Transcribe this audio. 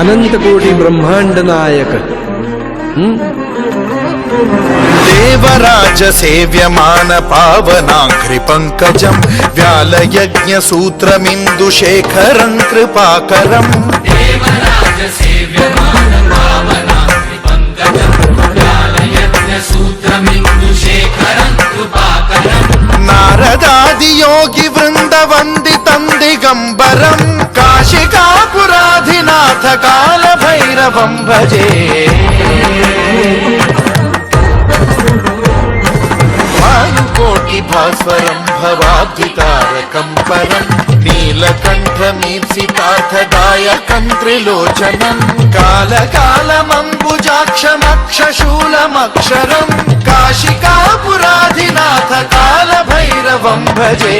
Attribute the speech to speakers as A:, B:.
A: अनंतकोटि ब्रह्मांड नायक
B: देवराज सेव्यमान पावनाघ्रि पंकजं व्यालयज्ञ सूत्रमिन्दुशेखरं कृपाकरम्
C: देवराज सेव्यमान पावनाघ्रि पंकजं व्यालयज्ञ सूत्रमिन्दुशेखरं कृपाकरम्
B: नारदादि योगी वृंद वंदितं दिगंबरं काशिकापुराधिनाथ काल भैरवं भजे वायुकोटि भास्वरं भवाब्धितारकं परं नीलकण्ठमीप्सितार्थदायकं त्रिलोचनं कालकालमम्बुजाक्षमक्षशूलमक्षरं काशिकापुराधिनाथ काल भैरवं भजे।